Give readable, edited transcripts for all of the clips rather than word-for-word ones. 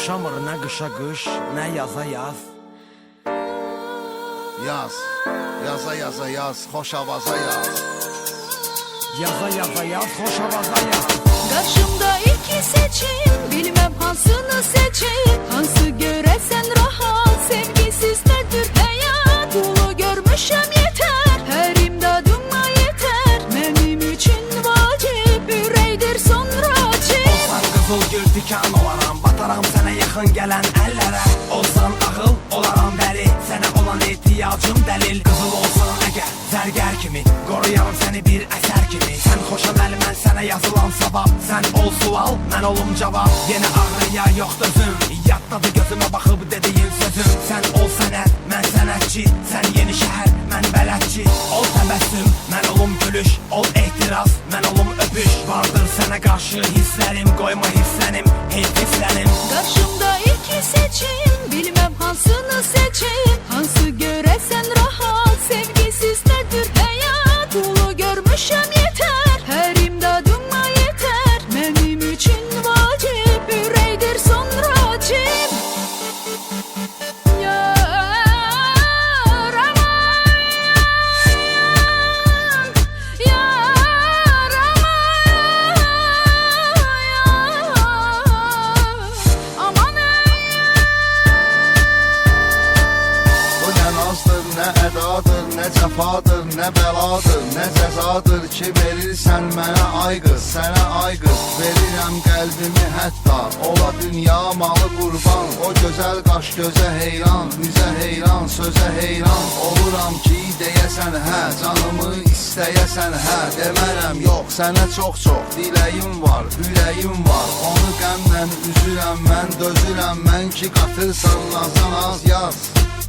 oxşamır nə qışa qış, nə yaza yaz. Yaz, yaza yaza yaz, xoş avaza yaz. Yaza yaza yaz, xoş avaza yaz. Karşımda iki seçim, bilmem hansını seçeyim. Hansı göresen rahat, sevgisiz nedir hayat. Dolu görmüşem yeter, her imdadıma yeter. Benim için vacip, üreydir sonra çip. Olsan qızıl gül dikan olaram, bataram sənə yaxın gələn əllərə. Olsan ağıl, olaram dəli, sənə olan ihtiyacım dəlil. Qızıl olsan əgər, zərgər kimi, qoruyarım səni bir əsər kimi. Sən xoşam əli, mən sənə yazılan sabah. Sən ol sual, mən olum cavab. Yenə ağrıya yox dözüm, yaddadır gözümə baxıb dediyin sözüm. Sən ol sənət, mən sənətçi, sən yeni şəhər, mən bələdçi. Ol təbəssüm, mən olum gülüş, ol ehtiras, mən olum öpüş. Vardır sənə qarşı hisslərim, qoyma hisslənim, heyf hisslənim. Karşımda iki seçim, bilmem hansını seçeyim. Hansı göresen rahat, sevgisiz nedir hayat. Dolu görmüşem yeter, her imdadıma yeter. Benim için vacip, üreydir sonra çip. Yar aman, yar aman, aman Bu nə nazdır, nə ədadır, nə cəfadır, nə bəladır, nə cəzadır ki verirsən mənə ay qız, sənə ay qız. Verirəm qəlbimi hətta, ola dünya malı qurban. O gözəl qaş gözə heyran, üzə heyran, sözə heyran. Oluram ki deyəsən hə, canımı istəyəsən hə. Demərəm yox, sənə çox-çox diləyim var, ürəyim var. Onu qəmlə üzürəm mən, dözürəm mən ki qatırsan nazan az yaz.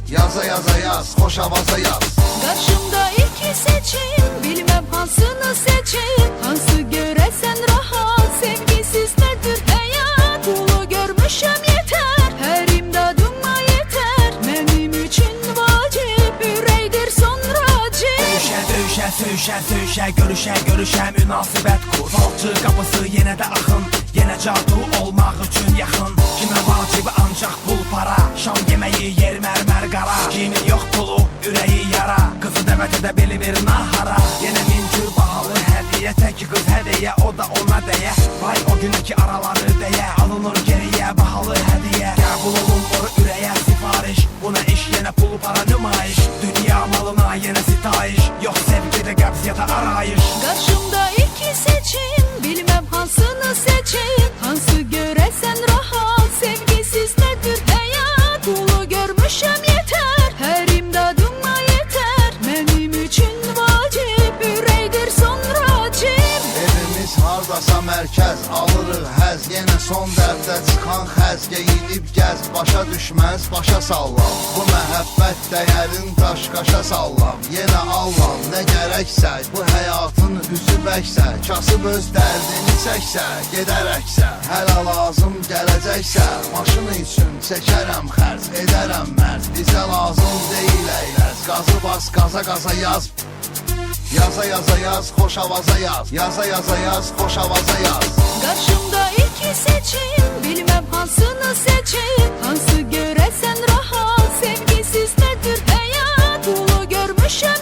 Yaza yaza yaz, xoş avaza yaz. Karşımda iki seçim, bilmem hansını seçeyim. Hansı göresen rahat, sevgisiz nedir hayat. Dolu görmüşem yeter, her imdadıma yeter. Benim için vacip, üreydir sonra cip. Döyüşə, döyüşə, söyüşə, söyüşə, görüşə, görüşə, münasibət kur. Falçı qapısı yenə də axın, yenə cadu olmaq üçün yaxın. Kimə vacibi ancaq pul para, şam yeməyi, yer mərmər qara. Kimin yox pulu, ürəyi yara, qızı dəvət edə bilmir nahara. Yenə min cür bahalı hədiyə, tək qız hədiyə, o da ona deyə. Vay o günkü araları deyə, alınır geriyə bahalı hədiyə. Qəbul olunur ürəyə sifariş, buna iş yenə pul para nümayiş. Dünya malına yenə sitayiş, yox sevgidə qəbz ya da arayış. Karşımda iki seçim, bilmem hansını seçeyim. Hansı göresen rahat, sevgisiz nedir hayat. Dolu görmüşem yeter, her imdadıma yeter. Benim için vacip, üreydir sonra cip. Evimiz hardasa mərkəz, alırıq həz. Yenə son dərdə çıxan xəz, geyinib gəz. Başa düşməz, başa sallam. Bu məhəbbət dəyərin daş-qaşa sallam. Yenə allam, nə gərəksə, bu həyatın üzü bəksə. Kasıb öz dərdini çəksə, gedərəksə. Hələ lazım gələcəksə, maşın üçün çəkərəm xərc, edərəm mərc. Bizə lazım deyil əyləz, qazı bas, qaza qaza yaz. Yaza yaza yaz, xoş avaza yaz. Yaza yaza yaz, xoş avaza yaz. Karşımda iki seçim, bilmem hansını seçeyim. Hansı göresen rahat, sevgisiz nedir hayat. Dolu görmüşem